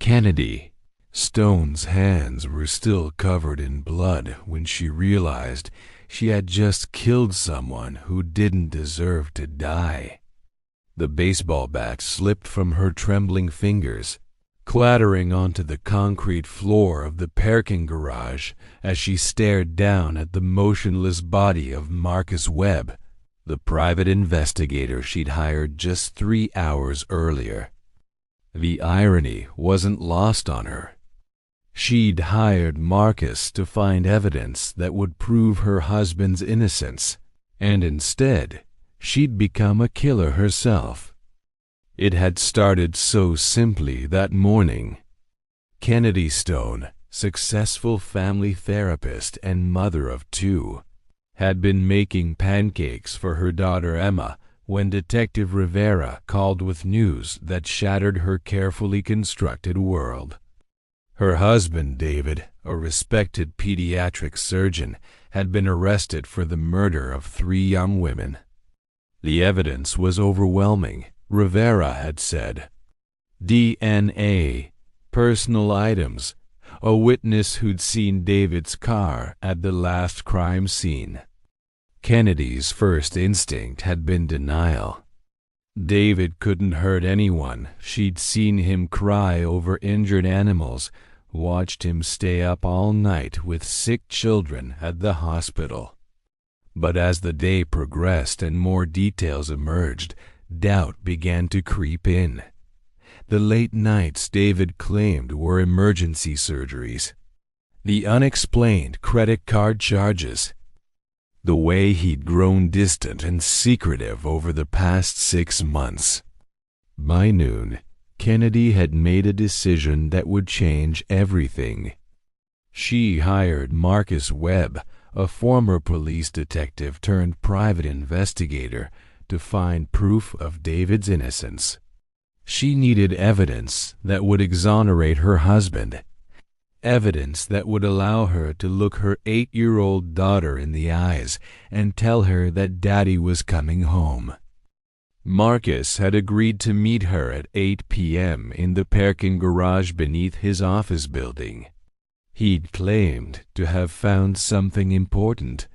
Kennedy Stone's hands were still covered in blood when she realized she had just killed someone who didn't deserve to die. The baseball bat slipped from her trembling fingers, clattering onto the concrete floor of the parking garage as she stared down at the motionless body of Marcus Webb, the private investigator she'd hired just 3 hours earlier. The irony wasn't lost on her. She'd hired Marcus to find evidence that would prove her husband's innocence, and instead, she'd become a killer herself. It had started so simply that morning. Kennedy Stone, successful family therapist and mother of 2, had been making pancakes for her daughter Emma when Detective Rivera called with news that shattered her carefully constructed world. Her husband, David, a respected pediatric surgeon, had been arrested for the murder of 3 young women. The evidence was overwhelming, Rivera had said. DNA, personal items, a witness who'd seen David's car at the last crime scene. Kennedy's first instinct had been denial. David couldn't hurt anyone. She'd seen him cry over injured animals, watched him stay up all night with sick children at the hospital. But as the day progressed and more details emerged, doubt began to creep in. The late nights David claimed were emergency surgeries. The unexplained credit card charges. The way he'd grown distant and secretive over the past 6 months. By noon, Kennedy had made a decision that would change everything. She hired Marcus Webb, a former police detective turned private investigator, to find proof of David's innocence. She needed evidence that would exonerate her husband, evidence that would allow her to look her 8-year-old daughter in the eyes and tell her that Daddy was coming home. Marcus had agreed to meet her at 8 p.m. in the parking garage beneath his office building. He'd claimed to have found something important,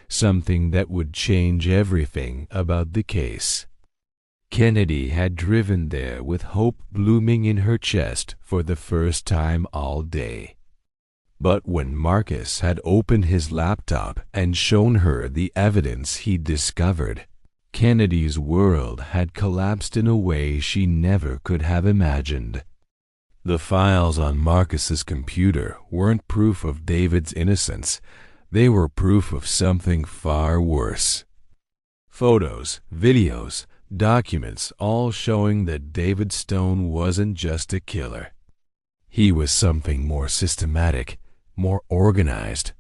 something that would change everything about the case. Kennedy had driven there with hope blooming in her chest for the first time all day. But when Marcus had opened his laptop and shown her the evidence he'd discovered, Kennedy's world had collapsed in a way she never could have imagined. The files on Marcus's computer weren't proof of David's innocence. They were proof of something far worse. Photos, videos, documents, all showing that David Stone wasn't just a killer. He was something more systematic, more organized.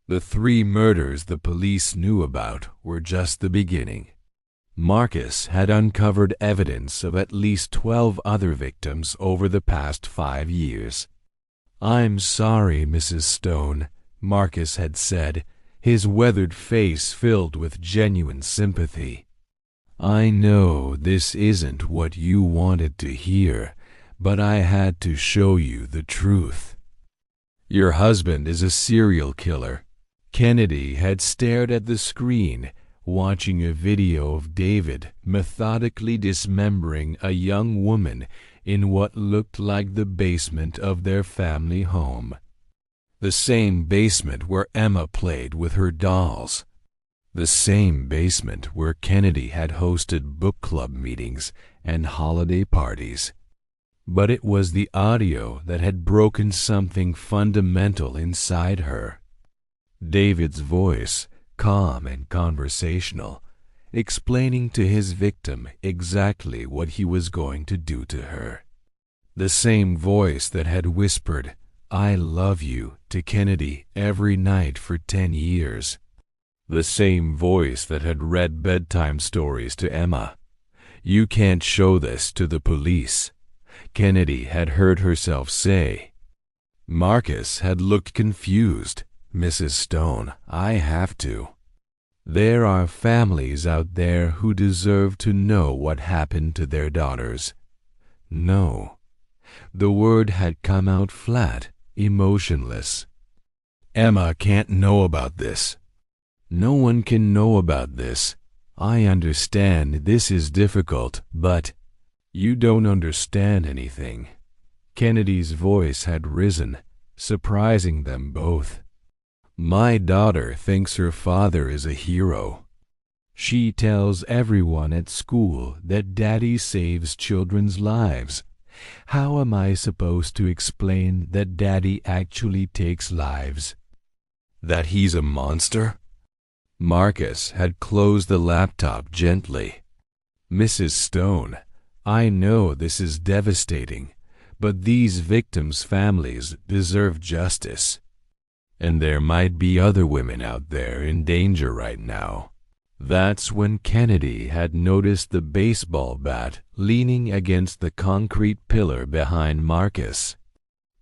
The 3 murders the police knew about were just the beginning. Marcus had uncovered evidence of at least 12 other victims over the past 5 years. "I'm sorry, Mrs. Stone," Marcus had said, his weathered face filled with genuine sympathy. "I know this isn't what you wanted to hear, but I had to show you the truth. Your husband is a serial killer." Kennedy had stared at the screen, watching a video of David methodically dismembering a young woman in what looked like the basement of their family home. The same basement where Emma played with her dolls. The same basement where Kennedy had hosted book club meetings and holiday parties. But it was the audio that had broken something fundamental inside her. David's voice, calm and conversational, explaining to his victim exactly what he was going to do to her. The same voice that had whispered, "I love you," to Kennedy every night for 10 years. The same voice that had read bedtime stories to Emma. "You can't show this to the police," Kennedy had heard herself say. Marcus had looked confused. "Mrs. Stone, I have to. There are families out there who deserve to know what happened to their daughters." No. The word had come out flat, emotionless. Emma can't know about this. No one can know about this. I understand this is difficult, but you don't understand anything. Kennedy's voice had risen, surprising them both. My daughter thinks her father is a hero. She tells everyone at school that Daddy saves children's lives. How am I supposed to explain that Daddy actually takes lives? That he's a monster? Marcus had closed the laptop gently. Mrs. Stone, I know this is devastating, but these victims' families deserve justice. And there might be other women out there in danger right now. That's when Kennedy had noticed the baseball bat leaning against the concrete pillar behind Marcus.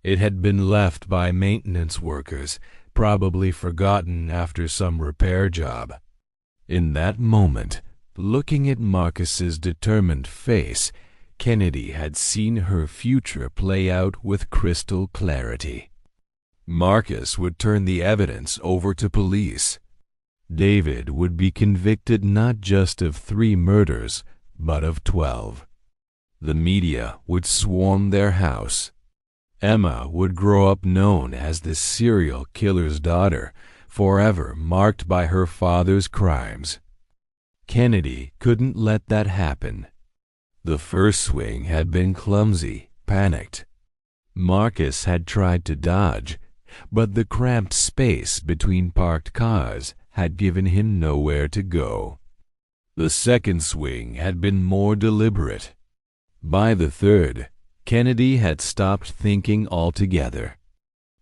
It had been left by maintenance workers, probably forgotten after some repair job. In that moment, looking at Marcus's determined face, Kennedy had seen her future play out with crystal clarity. Marcus would turn the evidence over to police. David would be convicted not just of 3 murders, but of 12. The media would swarm their house. Emma would grow up known as the serial killer's daughter, forever marked by her father's crimes. Kennedy couldn't let that happen. The first swing had been clumsy, panicked. Marcus had tried to dodge, but the cramped space between parked cars had given him nowhere to go. The second swing had been more deliberate. By the third, Kennedy had stopped thinking altogether.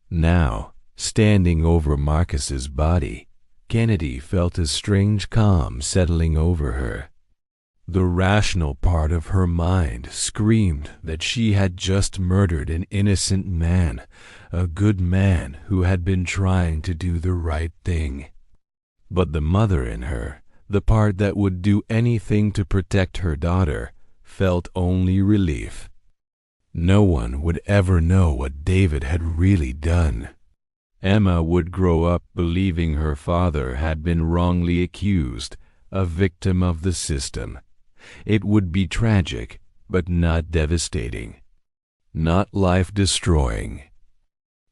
Now, standing over Marcus's body, Kennedy felt a strange calm settling over her. The rational part of her mind screamed that she had just murdered an innocent man, a good man who had been trying to do the right thing. But the mother in her, the part that would do anything to protect her daughter, felt only relief. No one would ever know what David had really done. Emma would grow up believing her father had been wrongly accused, a victim of the system. It would be tragic, but not devastating. Not life-destroying.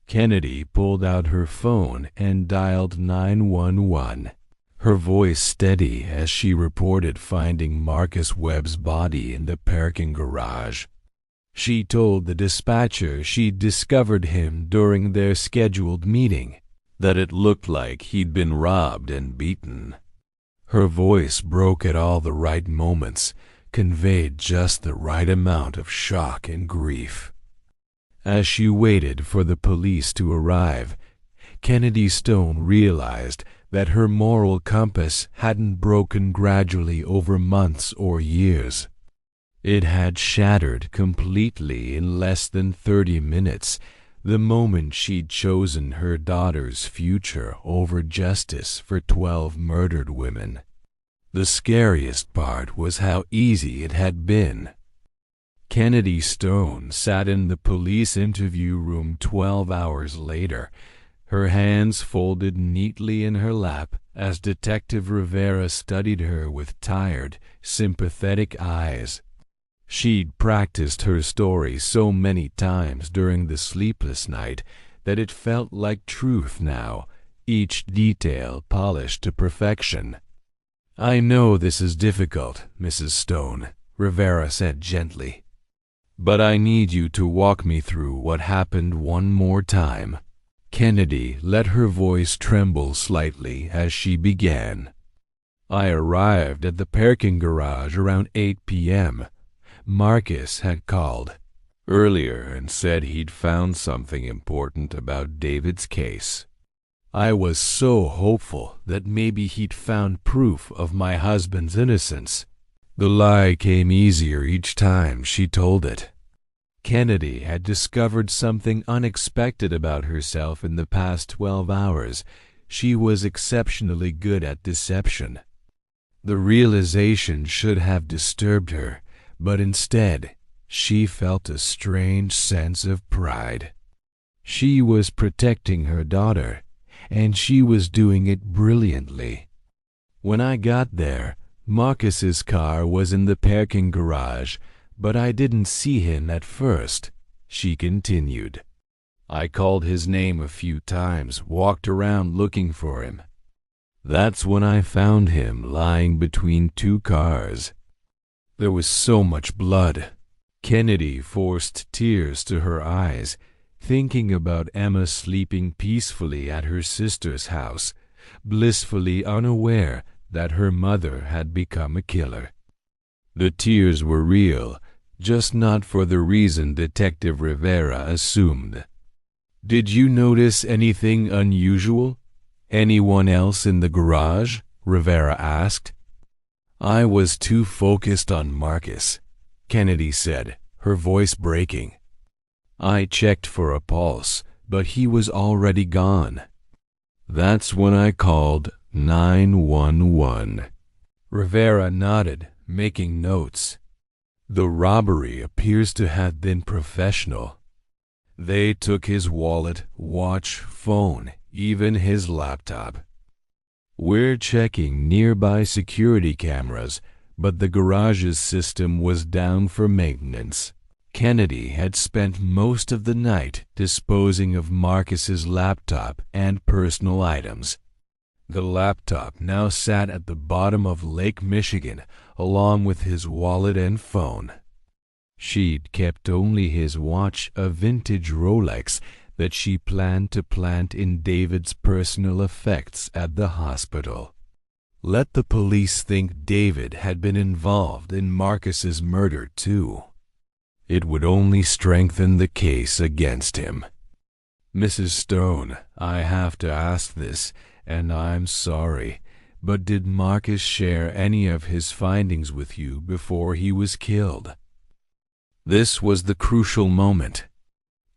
Kennedy pulled out her phone and dialed 911, her voice steady as she reported finding Marcus Webb's body in the parking garage. She told the dispatcher she'd discovered him during their scheduled meeting, that it looked like he'd been robbed and beaten. Her voice broke at all the right moments, conveyed just the right amount of shock and grief. As she waited for the police to arrive, Kennedy Stone realized that her moral compass hadn't broken gradually over months or years. It had shattered completely in less than 30 minutes, the moment she'd chosen her daughter's future over justice for 12 murdered women. The scariest part was how easy it had been. Kennedy Stone sat in the police interview room 12 hours later, her hands folded neatly in her lap as Detective Rivera studied her with tired, sympathetic eyes. She'd practiced her story so many times during the sleepless night that it felt like truth now, each detail polished to perfection. "I know this is difficult, Mrs. Stone," Rivera said gently. "But I need you to walk me through what happened one more time." Kennedy let her voice tremble slightly as she began. "I arrived at the parking garage around 8 p.m. Marcus had called earlier and said he'd found something important about David's case. I was so hopeful that maybe he'd found proof of my husband's innocence. The lie came easier each time she told it. Kennedy had discovered something unexpected about herself in the past 12 hours. She was exceptionally good at deception. The realization should have disturbed her, but instead, She felt a strange sense of pride. She was protecting her daughter, and she was doing it brilliantly. When I got there, Marcus's car was in the parking garage, but I didn't see him at first, she continued. I called his name a few times, walked around looking for him. That's when I found him lying between two cars. There was so much blood. Kennedy forced tears to her eyes, thinking about Emma sleeping peacefully at her sister's house, blissfully unaware that her mother had become a killer. The tears were real, just not for the reason Detective Rivera assumed. Did you notice anything unusual? Anyone else in the garage? Rivera asked. I was too focused on Marcus, Kennedy said, her voice breaking. I checked for a pulse, but he was already gone. That's when I called 911. Rivera nodded, making notes. The robbery appears to have been professional. They took his wallet, watch, phone, even his laptop. We're checking nearby security cameras, but the garage's system was down for maintenance. Kennedy had spent most of the night disposing of Marcus's laptop and personal items. The laptop now sat at the bottom of Lake Michigan, along with his wallet and phone. She'd kept only his watch, a vintage Rolex that she planned to plant in David's personal effects at the hospital. Let the police think David had been involved in Marcus's murder too. It would only strengthen the case against him. Mrs. Stone, I have to ask this, and I'm sorry, but did Marcus share any of his findings with you before he was killed? This was the crucial moment.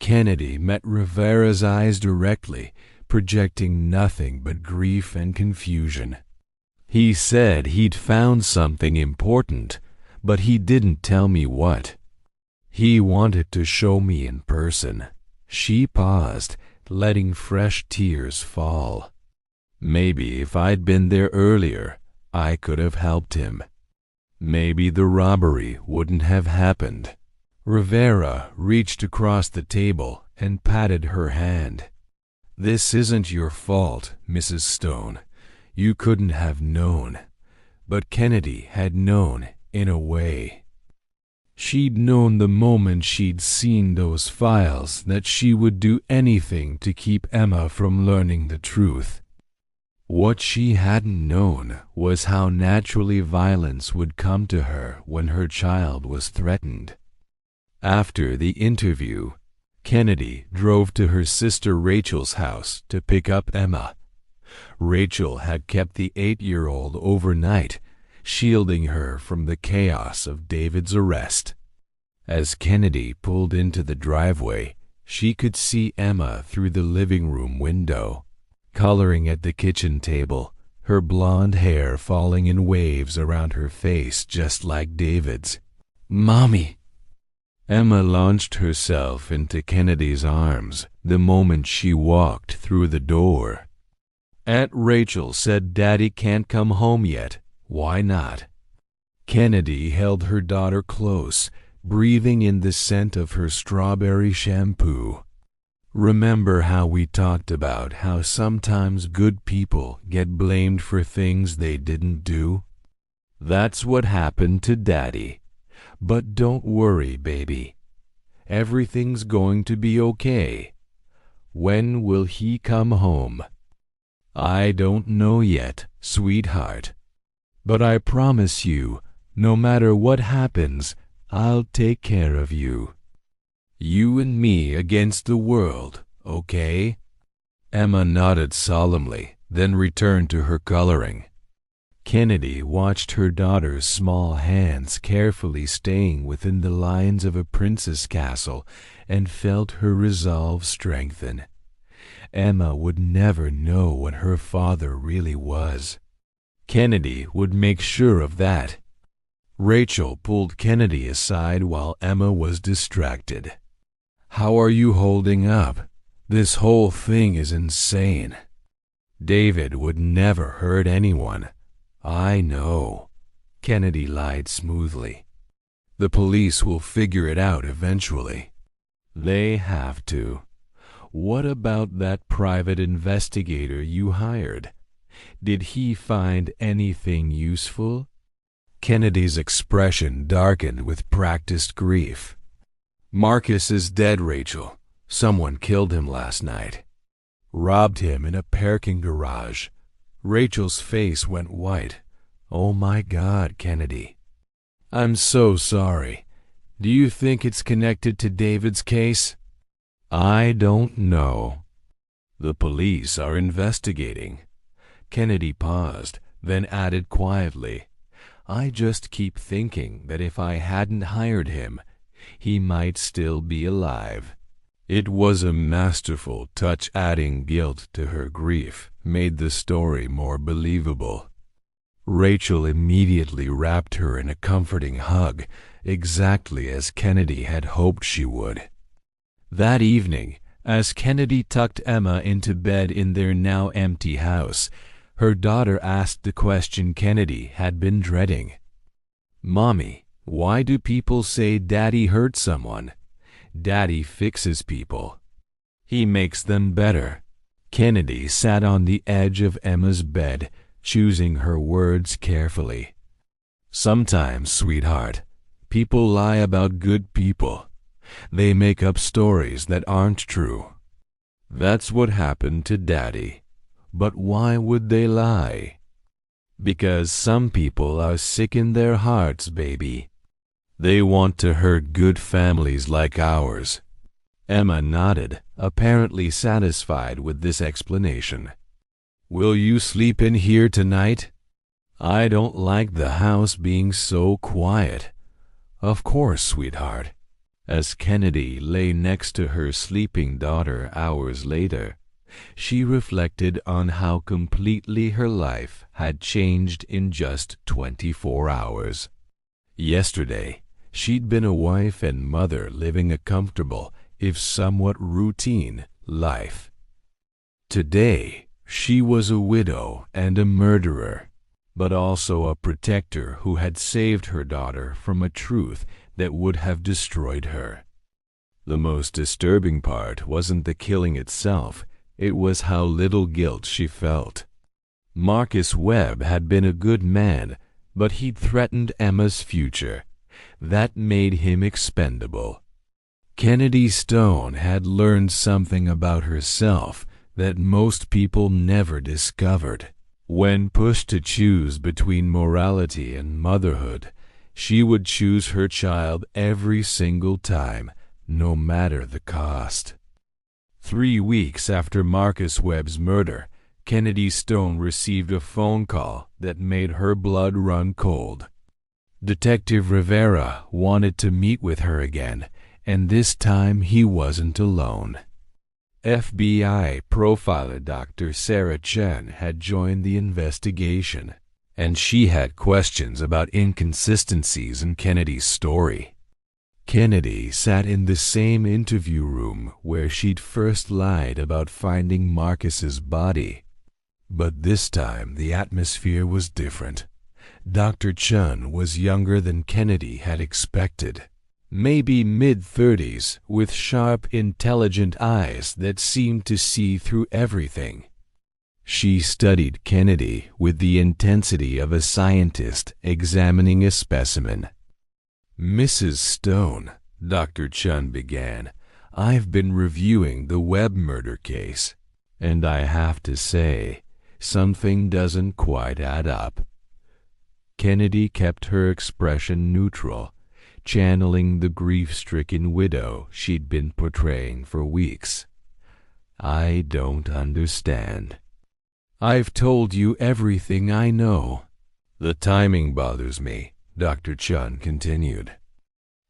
Kennedy met Rivera's eyes directly, projecting nothing but grief and confusion. He said he'd found something important, but he didn't tell me what. He wanted to show me in person. She paused, letting fresh tears fall. Maybe if I'd been there earlier, I could have helped him. Maybe the robbery wouldn't have happened. Rivera reached across the table and patted her hand. This isn't your fault, Mrs. Stone. You couldn't have known. But Kennedy had known, in a way. She'd known the moment she'd seen those files that she would do anything to keep Emma from learning the truth. What she hadn't known was how naturally violence would come to her when her child was threatened. After the interview, Kennedy drove to her sister Rachel's house to pick up Emma. Rachel had kept the 8-year-old overnight, shielding her from the chaos of David's arrest. As Kennedy pulled into the driveway, she could see Emma through the living room window, coloring at the kitchen table, her blonde hair falling in waves around her face just like David's. "Mommy!" Emma launched herself into Kennedy's arms the moment she walked through the door. Aunt Rachel said Daddy can't come home yet. Why not? Kennedy held her daughter close, breathing in the scent of her strawberry shampoo. Remember how we talked about how sometimes good people get blamed for things they didn't do? That's what happened to Daddy. But don't worry, baby. Everything's going to be okay. When will he come home? I don't know yet, sweetheart. But I promise you, no matter what happens, I'll take care of you. You and me against the world, okay? Emma nodded solemnly, then returned to her coloring. Kennedy watched her daughter's small hands carefully staying within the lines of a princess castle and felt her resolve strengthen. Emma would never know what her father really was. Kennedy would make sure of that. Rachel pulled Kennedy aside while Emma was distracted. "How are you holding up? This whole thing is insane. David would never hurt anyone." "I know," Kennedy lied smoothly. "The police will figure it out eventually." "They have to. What about that private investigator you hired? Did he find anything useful?" Kennedy's expression darkened with practiced grief. "Marcus is dead, Rachel. Someone killed him last night. Robbed him in a parking garage." Rachel's face went white. "Oh my God, Kennedy. I'm so sorry. Do you think it's connected to David's case?" "I don't know. The police are investigating." Kennedy paused, then added quietly, "I just keep thinking that if I hadn't hired him, he might still be alive." It was a masterful touch. Adding guilt to her grief made the story more believable. Rachel immediately wrapped her in a comforting hug, exactly as Kennedy had hoped she would. That evening, as Kennedy tucked Emma into bed in their now empty house, her daughter asked the question Kennedy had been dreading. "Mommy, why do people say Daddy hurt someone?" "Daddy fixes people. He makes them better." Kennedy sat on the edge of Emma's bed, choosing her words carefully. "Sometimes, sweetheart, people lie about good people. They make up stories that aren't true. That's what happened to Daddy. But why would they lie?" "Because some people are sick in their hearts, baby. They want to hurt good families like ours." Emma nodded, apparently satisfied with this explanation. "Will you sleep in here tonight?" "I don't like the house being so quiet." "Of course, sweetheart." As Kennedy lay next to her sleeping daughter hours later, she reflected on how completely her life had changed in just 24 hours. Yesterday, she'd been a wife and mother living a comfortable, if somewhat routine, life. Today, she was a widow and a murderer, but also a protector who had saved her daughter from a truth that would have destroyed her. The most disturbing part wasn't the killing itself, it was how little guilt she felt. Marcus Webb had been a good man, but he'd threatened Emma's future. That made him expendable. Kennedy Stone had learned something about herself that most people never discovered. When pushed to choose between morality and motherhood, she would choose her child every single time, no matter the cost. 3 weeks after Marcus Webb's murder, Kennedy Stone received a phone call that made her blood run cold. Detective Rivera wanted to meet with her again, and this time he wasn't alone. FBI profiler Dr. Sarah Chen had joined the investigation, and she had questions about inconsistencies in Kennedy's story. Kennedy sat in the same interview room where she'd first lied about finding Marcus's body. But this time the atmosphere was different. Dr. Chun was younger than Kennedy had expected. Maybe mid-30s, with sharp, intelligent eyes that seemed to see through everything. She studied Kennedy with the intensity of a scientist examining a specimen. "Mrs. Stone," Dr. Chun began, "I've been reviewing the Webb murder case, and I have to say, something doesn't quite add up." Kennedy kept her expression neutral, channeling the grief-stricken widow she'd been portraying for weeks. "I don't understand. I've told you everything I know." "The timing bothers me," Dr. Chun continued.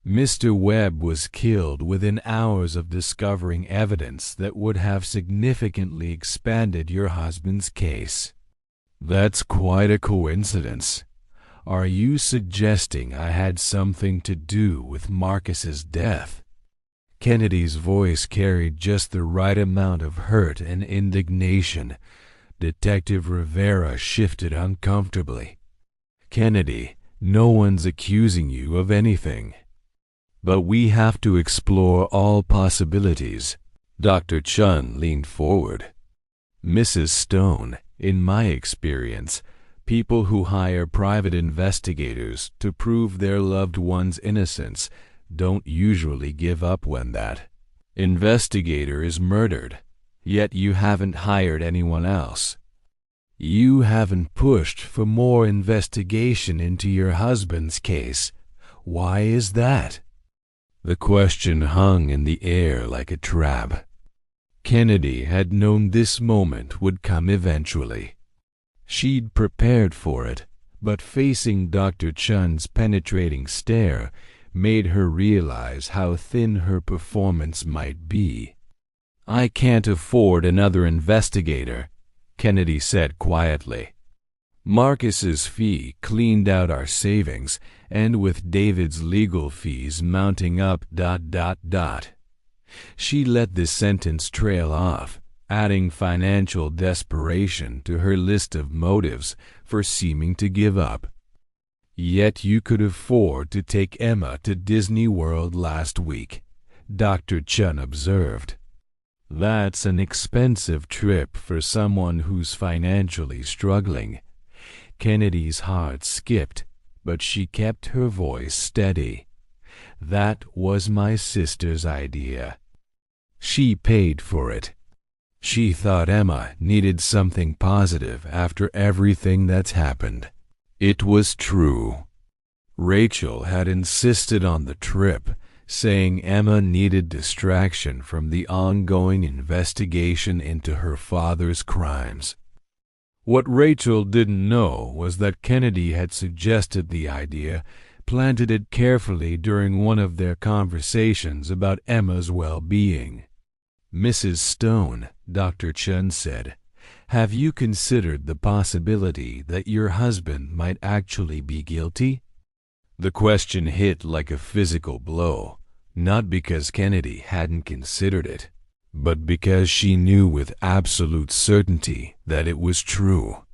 "Mr. Webb was killed within hours of discovering evidence that would have significantly expanded your husband's case." "That's quite a coincidence. Are you suggesting I had something to do with Marcus's death?" Kennedy's voice carried just the right amount of hurt and indignation. Detective Rivera shifted uncomfortably. "Kennedy, no one's accusing you of anything. But we have to explore all possibilities." Dr. Chun leaned forward. "Mrs. Stone, in my experience, people who hire private investigators to prove their loved one's innocence don't usually give up when that investigator is murdered, yet you haven't hired anyone else. You haven't pushed for more investigation into your husband's case. Why is that?" The question hung in the air like a trap. Kennedy had known this moment would come eventually. She'd prepared for it, but facing Dr. Chun's penetrating stare made her realize how thin her performance might be. "I can't afford another investigator," Kennedy said quietly. "Marcus's fee cleaned out our savings, and with David's legal fees mounting up ... She let the sentence trail off, adding financial desperation to her list of motives for seeming to give up. "Yet you could afford to take Emma to Disney World last week," Dr. Chun observed. "That's an expensive trip for someone who's financially struggling." Kennedy's heart skipped, but she kept her voice steady. "That was my sister's idea. She paid for it. She thought Emma needed something positive after everything that's happened." It was true. Rachel had insisted on the trip, saying Emma needed distraction from the ongoing investigation into her father's crimes. What Rachel didn't know was that Kennedy had suggested the idea, planted it carefully during one of their conversations about Emma's well-being. "Mrs. Stone," Dr. Chun said, "have you considered the possibility that your husband might actually be guilty?" The question hit like a physical blow, not because Kennedy hadn't considered it, but because she knew with absolute certainty that it was true.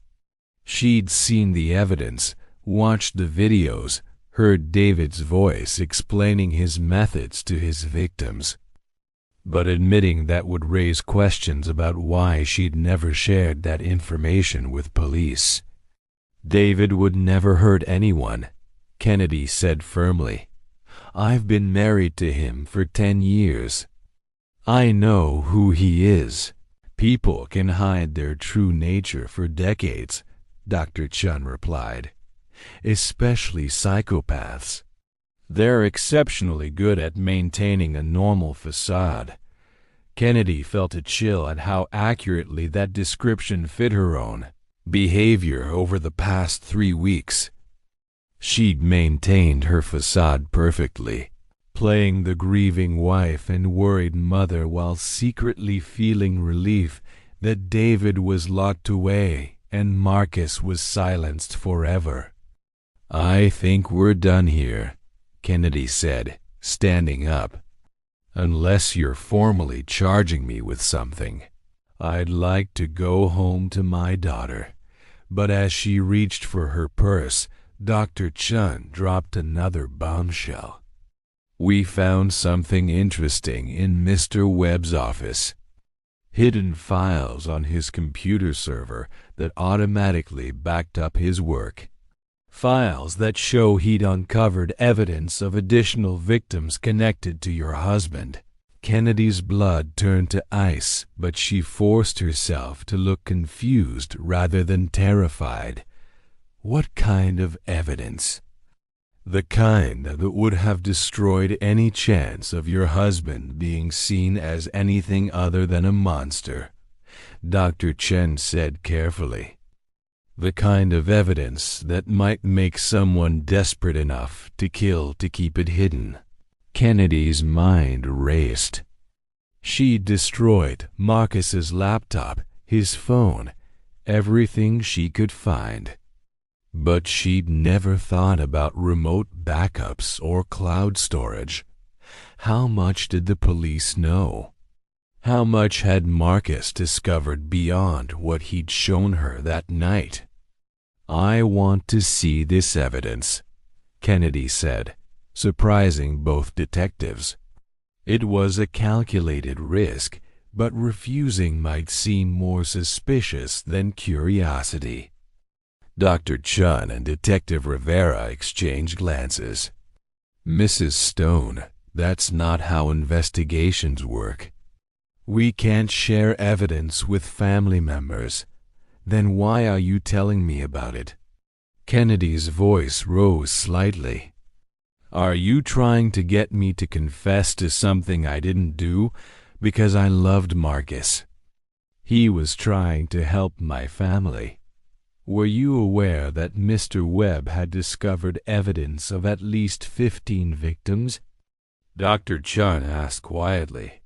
She'd seen the evidence, watched the videos, heard David's voice explaining his methods to his victims. But admitting that would raise questions about why she'd never shared that information with police. "David would never hurt anyone," Kennedy said firmly. "I've been married to him for 10 years. I know who he is." "People can hide their true nature for decades," Dr. Chun replied. "Especially psychopaths. They're exceptionally good at maintaining a normal facade." Kennedy felt a chill at how accurately that description fit her own behavior over the past 3 weeks. She'd maintained her facade perfectly, playing the grieving wife and worried mother while secretly feeling relief that David was locked away and Marcus was silenced forever. "I think we're done here," Kennedy said, standing up. "Unless you're formally charging me with something, I'd like to go home to my daughter." But as she reached for her purse, Dr. Chun dropped another bombshell. "We found something interesting in Mr. Webb's office. Hidden files on his computer server that automatically backed up his work. Files that show he'd uncovered evidence of additional victims connected to your husband." Kennedy's blood turned to ice, but she forced herself to look confused rather than terrified. "What kind of evidence?" "The kind that would have destroyed any chance of your husband being seen as anything other than a monster," Dr. Chen said carefully. "The kind of evidence that might make someone desperate enough to kill to keep it hidden." Kennedy's mind raced. She destroyed Marcus's laptop, his phone, everything she could find. But she'd never thought about remote backups or cloud storage. How much did the police know? How much had Marcus discovered beyond what he'd shown her that night? "I want to see this evidence," Kennedy said, surprising both detectives. It was a calculated risk, but refusing might seem more suspicious than curiosity. Dr. Chun and Detective Rivera exchanged glances. "Mrs. Stone, that's not how investigations work. We can't share evidence with family members. Then why are you telling me about it?" Kennedy's voice rose slightly. "Are you trying to get me to confess to something I didn't do because I loved Marcus? He was trying to help my family. Were you aware that Mr. Webb had discovered evidence of at least 15 victims?" Dr. Chun asked quietly.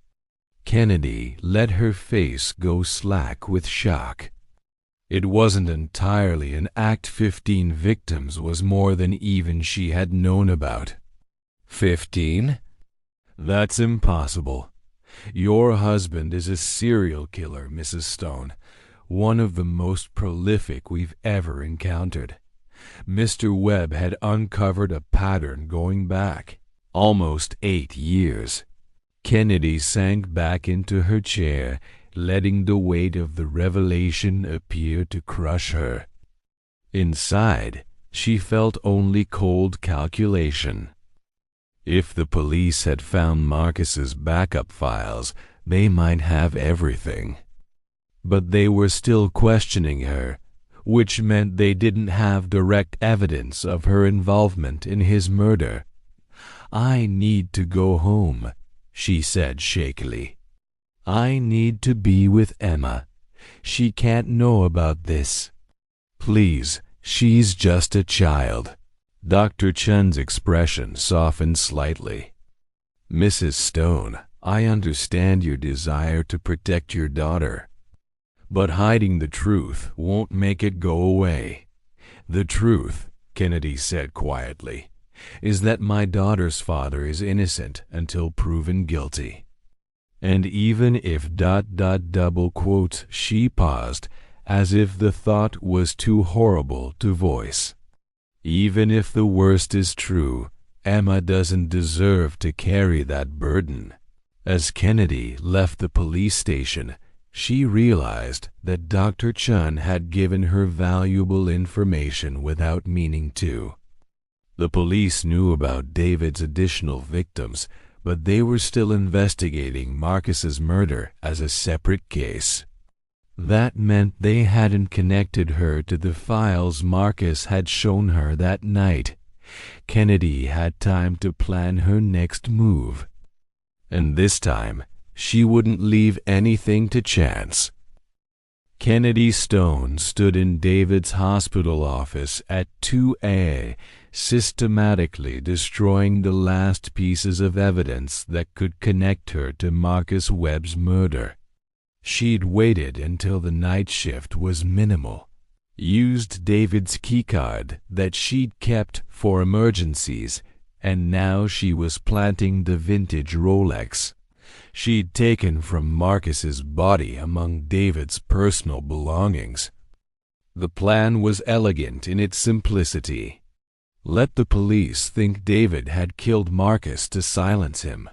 Kennedy let her face go slack with shock. It wasn't entirely an act. 15 victims was more than even she had known about. 15? That's impossible. Your husband is a serial killer, Mrs. Stone, one of the most prolific we've ever encountered. Mr. Webb had uncovered a pattern going back almost 8 years. Kennedy sank back into her chair, letting the weight of the revelation appear to crush her. Inside, she felt only cold calculation. If the police had found Marcus's backup files, they might have everything. But they were still questioning her, which meant they didn't have direct evidence of her involvement in his murder. "I need to go home," she said shakily. "I need to be with Emma. She can't know about this. Please, she's just a child." Dr. Chun's expression softened slightly. "Mrs. Stone, I understand your desire to protect your daughter. But hiding the truth won't make it go away. The truth," Kennedy said quietly, "is that my daughter's father is innocent until proven guilty. And even if ... She paused, as if the thought was too horrible to voice. "Even if the worst is true, Emma doesn't deserve to carry that burden." As Kennedy left the police station, she realized that Dr. Chun had given her valuable information without meaning to. The police knew about David's additional victims, but they were still investigating Marcus's murder as a separate case. That meant they hadn't connected her to the files Marcus had shown her that night. Kennedy had time to plan her next move. And this time, she wouldn't leave anything to chance. Kennedy Stone stood in David's hospital office at 2A, systematically destroying the last pieces of evidence that could connect her to Marcus Webb's murder. She'd waited until the night shift was minimal, used David's keycard that she'd kept for emergencies, and now she was planting the vintage Rolex she'd taken from Marcus's body among David's personal belongings. The plan was elegant in its simplicity. Let the police think David had killed Marcus to silence him.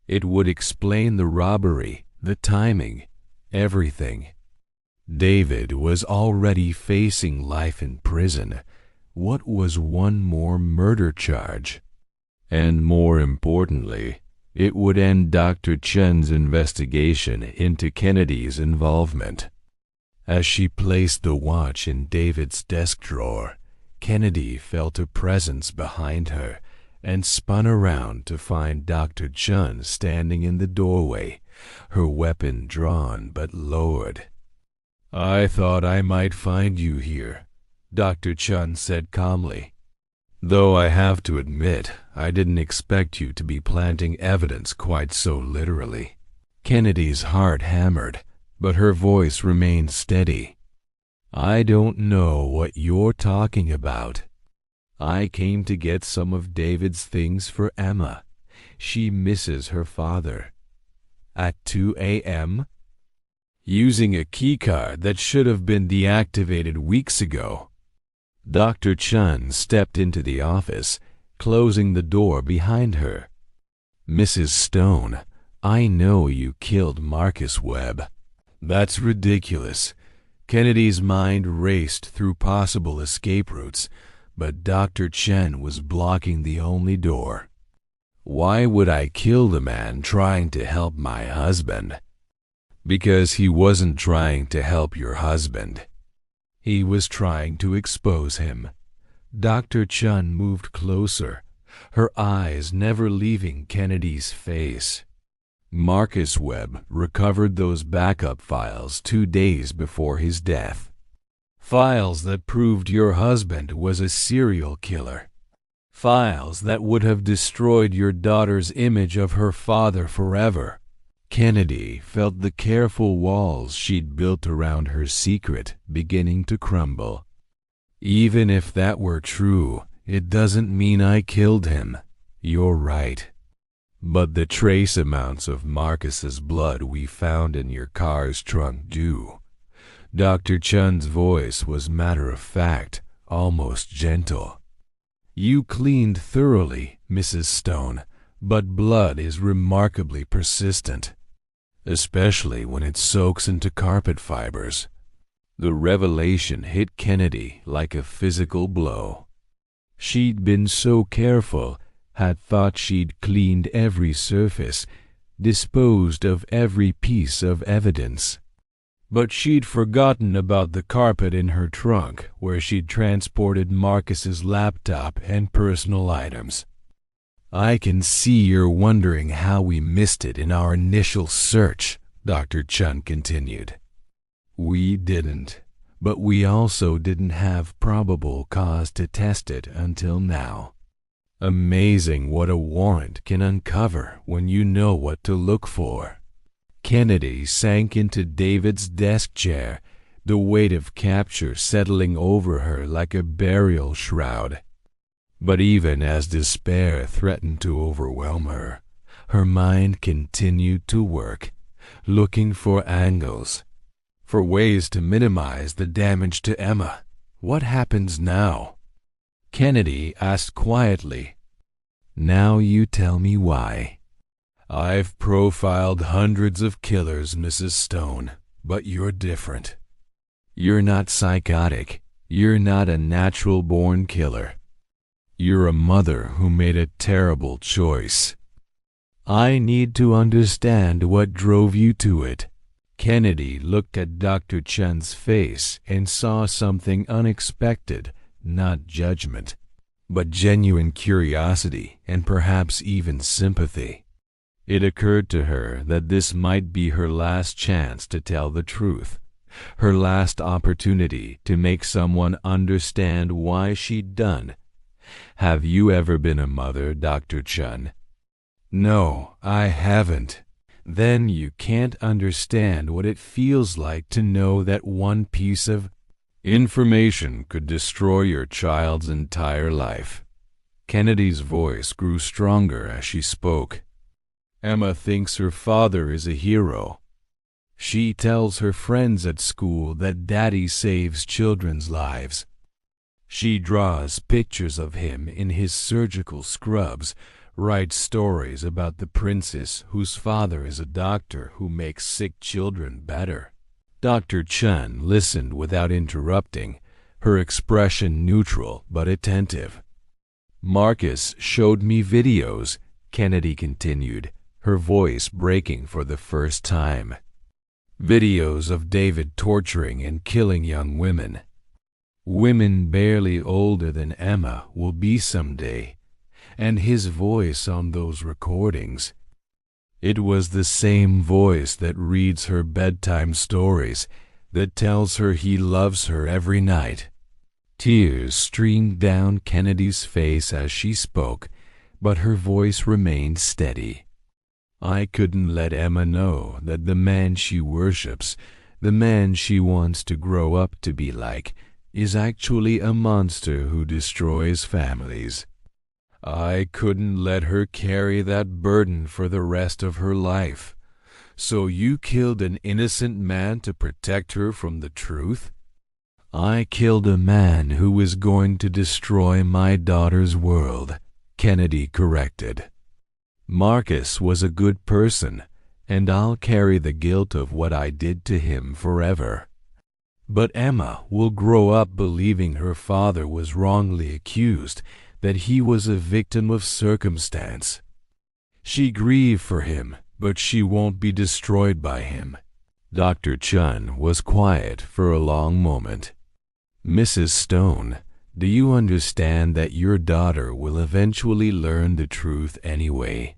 It would explain the robbery, the timing, everything. David was already facing life in prison. What was one more murder charge? And more importantly, it would end Dr. Chun's investigation into Kennedy's involvement. As she placed the watch in David's desk drawer, Kennedy felt a presence behind her and spun around to find Dr. Chun standing in the doorway, her weapon drawn but lowered. "I thought I might find you here," Dr. Chun said calmly. "Though I have to admit, I didn't expect you to be planting evidence quite so literally." Kennedy's heart hammered, but her voice remained steady. I don't know what you're talking about. I came to get some of David's things for Emma. She misses her father. At 2 a.m.? Using a keycard that should have been deactivated weeks ago. Dr. Chun stepped into the office, closing the door behind her. Mrs. Stone, I know you killed Marcus Webb. That's ridiculous. Kennedy's mind raced through possible escape routes, but Dr. Chen was blocking the only door. Why would I kill the man trying to help my husband? Because he wasn't trying to help your husband. He was trying to expose him. Dr. Chun moved closer, her eyes never leaving Kennedy's face. Marcus Webb recovered those backup files 2 days before his death. Files that proved your husband was a serial killer. Files that would have destroyed your daughter's image of her father forever. Kennedy felt the careful walls she'd built around her secret beginning to crumble. Even if that were true, it doesn't mean I killed him. You're right. But the trace amounts of Marcus's blood we found in your car's trunk do. Dr. Chun's voice was matter-of-fact, almost gentle. You cleaned thoroughly, Mrs. Stone, but blood is remarkably persistent, especially when it soaks into carpet fibers. The revelation hit Kennedy like a physical blow. She'd been so careful, had thought she'd cleaned every surface, disposed of every piece of evidence. But she'd forgotten about the carpet in her trunk where she'd transported Marcus's laptop and personal items. I can see you're wondering how we missed it in our initial search, Dr. Chun continued. We didn't, but we also didn't have probable cause to test it until now. Amazing what a warrant can uncover when you know what to look for. Kennedy sank into David's desk chair, the weight of capture settling over her like a burial shroud. But even as despair threatened to overwhelm her, her mind continued to work, looking for angles, for ways to minimize the damage to Emma. What happens now? Kennedy asked quietly. Now you tell me why. I've profiled hundreds of killers, Mrs. Stone, but you're different. You're not psychotic. You're not a natural-born killer. You're a mother who made a terrible choice. I need to understand what drove you to it. Kennedy looked at Dr. Chen's face and saw something unexpected, not judgment, but genuine curiosity and perhaps even sympathy. It occurred to her that this might be her last chance to tell the truth, her last opportunity to make someone understand why she'd done. Have you ever been a mother, Dr. Chun? No, I haven't. Then you can't understand what it feels like to know that one piece of information could destroy your child's entire life. Kennedy's voice grew stronger as she spoke. Emma thinks her father is a hero. She tells her friends at school that Daddy saves children's lives. She draws pictures of him in his surgical scrubs, writes stories about the princess whose father is a doctor who makes sick children better. Dr. Chun listened without interrupting, her expression neutral but attentive. Marcus showed me videos, Kennedy continued, her voice breaking for the first time. Videos of David torturing and killing young women. Women barely older than Emma will be someday, and his voice on those recordings. It was the same voice that reads her bedtime stories, that tells her he loves her every night. Tears streamed down Kennedy's face as she spoke, but her voice remained steady. I couldn't let Emma know that the man she worships, The man she wants to grow up to be like is actually a monster who destroys families. I couldn't let her carry that burden for the rest of her life. So you killed an innocent man to protect her from the truth? I killed a man who was going to destroy my daughter's world, Kennedy corrected. Marcus was a good person, and I'll carry the guilt of what I did to him forever. But Emma will grow up believing her father was wrongly accused, that he was a victim of circumstance. She grieved for him, but she won't be destroyed by him. Dr. Chun was quiet for a long moment. Mrs. Stone, do you understand that your daughter will eventually learn the truth anyway?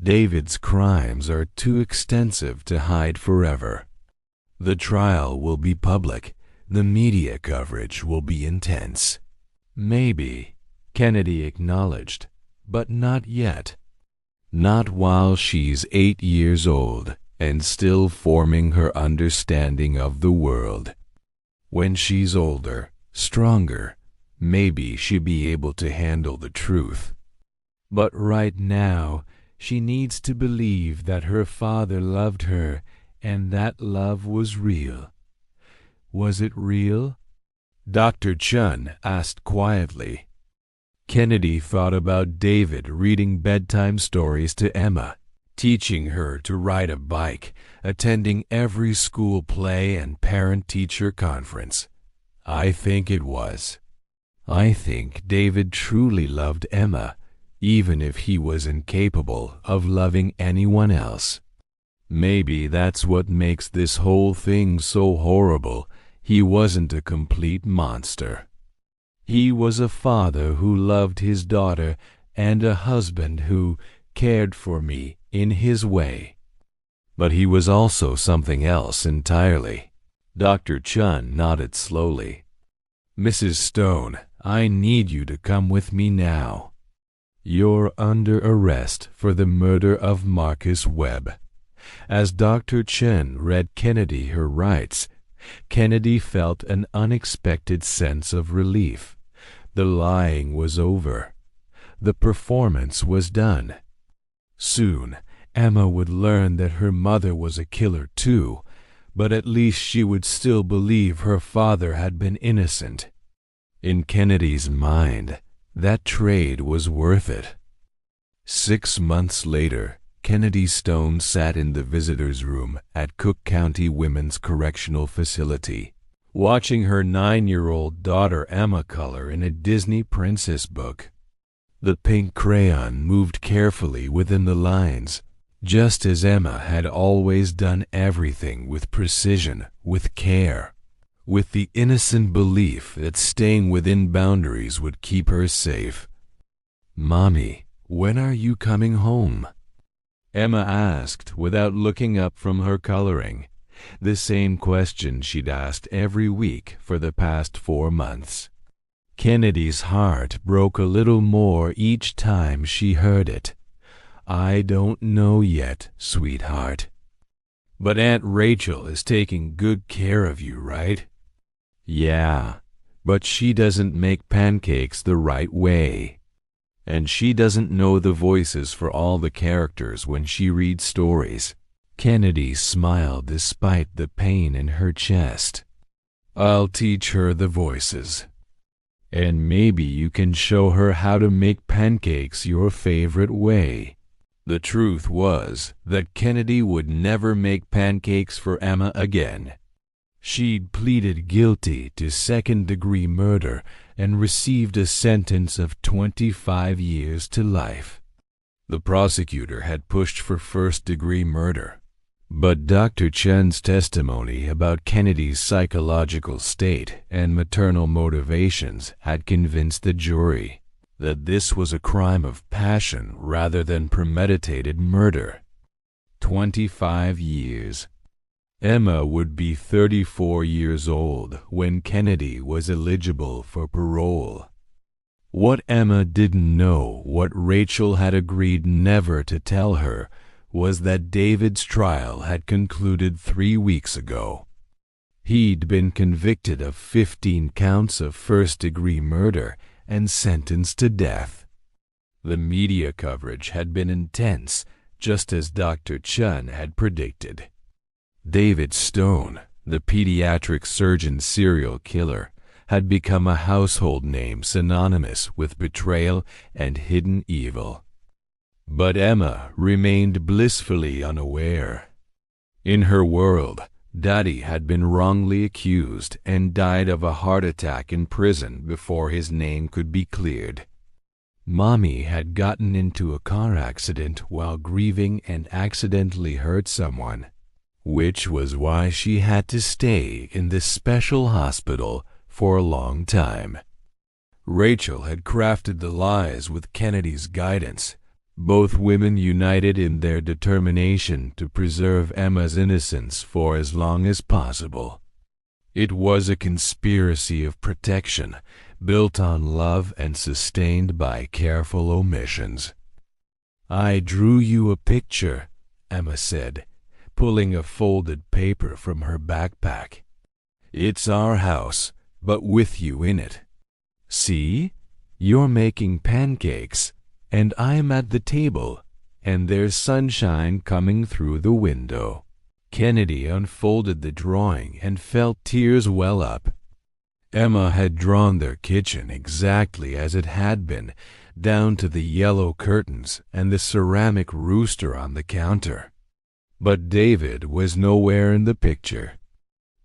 David's crimes are too extensive to hide forever. The trial will be public. The media coverage will be intense. Maybe, Kennedy acknowledged, but not yet. Not while she's 8 years old and still forming her understanding of the world. When she's older, stronger, maybe she'll be able to handle the truth. But right now, she needs to believe that her father loved her and that love was real. Was it real? Dr. Chun asked quietly. Kennedy thought about David reading bedtime stories to Emma, teaching her to ride a bike, attending every school play and parent-teacher conference. I think it was. I think David truly loved Emma, even if he was incapable of loving anyone else. Maybe that's what makes this whole thing so horrible. He wasn't a complete monster. He was a father who loved his daughter and a husband who cared for me in his way. But he was also something else entirely. Dr. Chun nodded slowly. Mrs. Stone, I need you to come with me now. You're under arrest for the murder of Marcus Webb. As Dr. Chen read Kennedy her rights, Kennedy felt an unexpected sense of relief. The lying was over. The performance was done. Soon, Emma would learn that her mother was a killer too, but at least she would still believe her father had been innocent. In Kennedy's mind, that trade was worth it. 6 months later, Kennedy Stone sat in the visitor's room at Cook County Women's Correctional Facility, watching her 9-year-old daughter Emma color in a Disney princess book. The pink crayon moved carefully within the lines, just as Emma had always done everything with precision, with care, with the innocent belief that staying within boundaries would keep her safe. "Mommy, when are you coming home?" Emma asked without looking up from her coloring, the same question she'd asked every week for the past 4 months. Kennedy's heart broke a little more each time she heard it. "I don't know yet, sweetheart. But Aunt Rachel is taking good care of you, right?" "Yeah, but she doesn't make pancakes the right way. And she doesn't know the voices for all the characters when she reads stories." Kennedy smiled despite the pain in her chest. "I'll teach her the voices. And maybe you can show her how to make pancakes your favorite way." The truth was that Kennedy would never make pancakes for Emma again. She'd pleaded guilty to second-degree murder and received a sentence of 25 years to life. The prosecutor had pushed for first-degree murder. But Dr. Chen's testimony about Kennedy's psychological state and maternal motivations had convinced the jury that this was a crime of passion rather than premeditated murder. 25 years. Emma would be 34 years old when Kennedy was eligible for parole. What Emma didn't know, what Rachel had agreed never to tell her, was that David's trial had concluded 3 weeks ago. He'd been convicted of 15 counts of first-degree murder and sentenced to death. The media coverage had been intense, just as Dr. Chun had predicted. David Stone, the pediatric surgeon serial killer, had become a household name synonymous with betrayal and hidden evil. But Emma remained blissfully unaware. In her world, Daddy had been wrongly accused and died of a heart attack in prison before his name could be cleared. Mommy had gotten into a car accident while grieving and accidentally hurt someone, which was why she had to stay in this special hospital for a long time. Rachel had crafted the lies with Kennedy's guidance, both women united in their determination to preserve Emma's innocence for as long as possible. It was a conspiracy of protection, built on love and sustained by careful omissions. "I drew you a picture," Emma said, pulling a folded paper from her backpack. "It's our house, but with you in it. See? You're making pancakes, and I'm at the table, and there's sunshine coming through the window." Kennedy unfolded the drawing and felt tears well up. Emma had drawn their kitchen exactly as it had been, down to the yellow curtains and the ceramic rooster on the counter. But David was nowhere in the picture.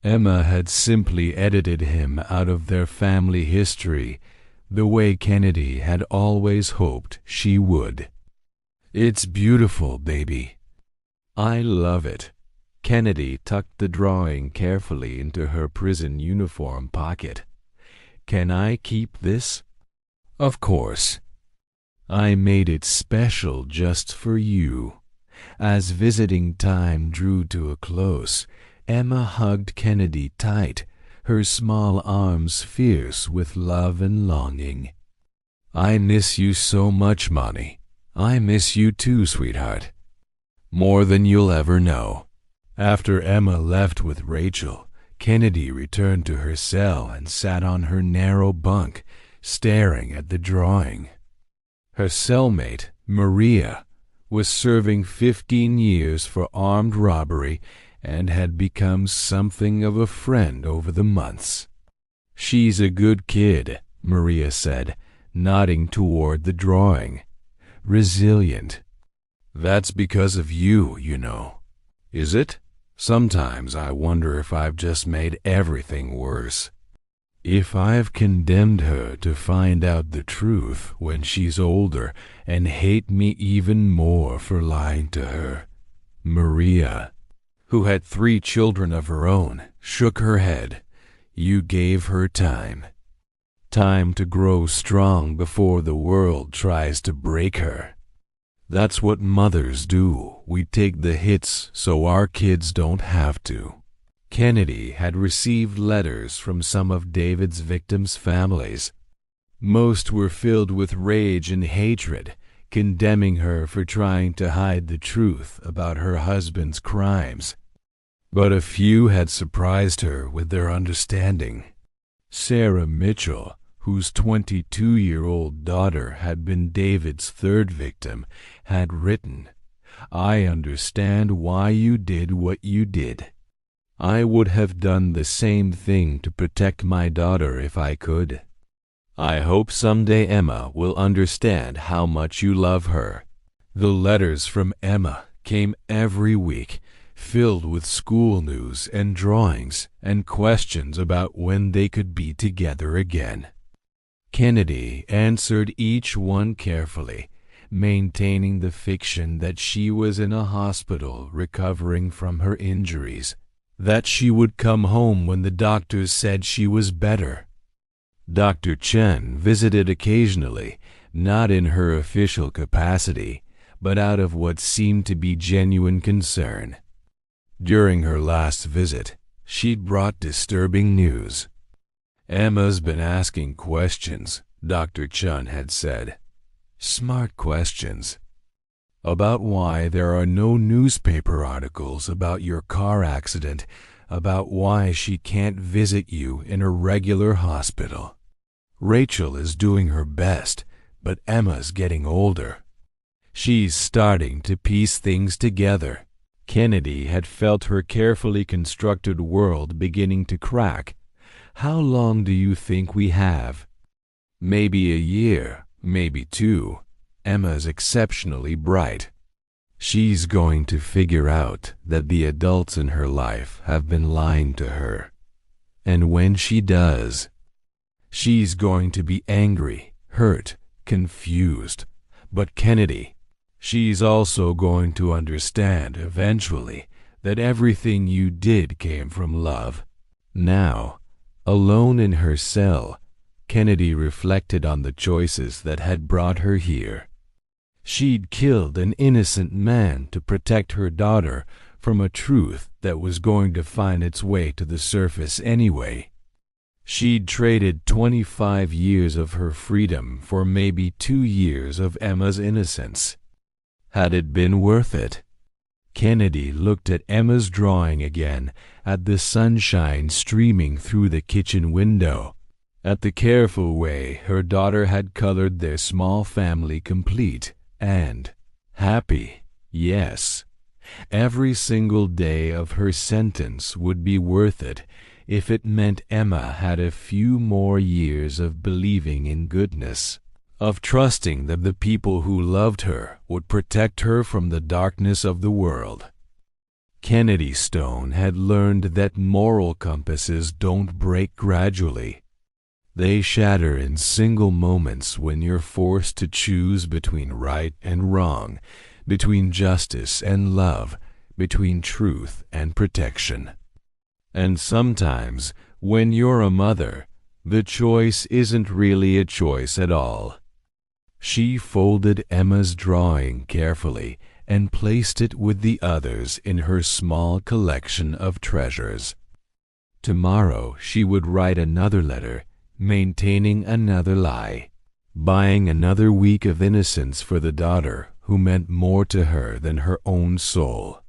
Emma had simply edited him out of their family history, the way Kennedy had always hoped she would. "It's beautiful, baby. I love it." Kennedy tucked the drawing carefully into her prison uniform pocket. "Can I keep this?" "Of course. I made it special just for you." As visiting time drew to a close, Emma hugged Kennedy tight, her small arms fierce with love and longing. "I miss you so much, Monty. I miss you too, sweetheart. More than you'll ever know." After Emma left with Rachel, Kennedy returned to her cell and sat on her narrow bunk, staring at the drawing. Her cellmate, Maria, was serving 15 years for armed robbery and had become something of a friend over the months. "She's a good kid," Maria said, nodding toward the drawing. "Resilient. That's because of you, you know." "Is it? Sometimes I wonder if I've just made everything worse. If I've condemned her to find out the truth when she's older and hate me even more for lying to her." Maria, who had 3 children of her own, shook her head. "You gave her time. Time to grow strong before the world tries to break her. That's what mothers do. We take the hits so our kids don't have to." Kennedy had received letters from some of David's victims' families. Most were filled with rage and hatred, condemning her for trying to hide the truth about her husband's crimes. But a few had surprised her with their understanding. Sarah Mitchell, whose 22-year-old daughter had been David's 3rd victim, had written, "I understand why you did what you did. I would have done the same thing to protect my daughter if I could. I hope someday Emma will understand how much you love her." The letters from Emma came every week, filled with school news and drawings and questions about when they could be together again. Kennedy answered each one carefully, maintaining the fiction that she was in a hospital recovering from her injuries, that she would come home when the doctors said she was better. Dr. Chen visited occasionally, not in her official capacity, but out of what seemed to be genuine concern. During her last visit, she'd brought disturbing news. "Emma's been asking questions," Dr. Chun had said. "Smart questions. about why there are no newspaper articles about your car accident, about why she can't visit you in a regular hospital. Rachel is doing her best, but Emma's getting older. She's starting to piece things together. Kennedy had felt her carefully constructed world beginning to crack. How long do you think we have? Maybe a year, maybe two. Emma's exceptionally bright. She's going to figure out that the adults in her life have been lying to her. And when she does, she's going to be angry, hurt, confused. But Kennedy, she's also going to understand eventually that everything you did came from love. Now, alone in her cell, Kennedy reflected on the choices that had brought her here. She'd killed an innocent man to protect her daughter from a truth that was going to find its way to the surface anyway. She'd traded 25 years of her freedom for maybe 2 years of Emma's innocence. Had it been worth it? Kennedy looked at Emma's drawing again, at the sunshine streaming through the kitchen window, at the careful way her daughter had colored their small family complete and happy. Yes, every single day of her sentence would be worth it if it meant Emma had a few more years of believing in goodness, of trusting that the people who loved her would protect her from the darkness of the world. Kennedy Stone had learned that moral compasses don't break gradually. They shatter in single moments when you're forced to choose between right and wrong, between justice and love, between truth and protection. And sometimes, when you're a mother, the choice isn't really a choice at all. She folded Emma's drawing carefully and placed it with the others in her small collection of treasures. Tomorrow she would write another letter, maintaining another lie, buying another week of innocence for the daughter who meant more to her than her own soul.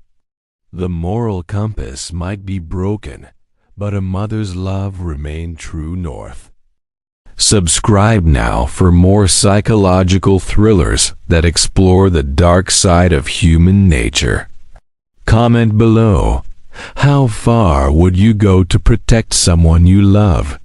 The moral compass might be broken, but a mother's love remained true north. Subscribe now for more psychological thrillers that explore the dark side of human nature. Comment below. How far would you go to protect someone you love?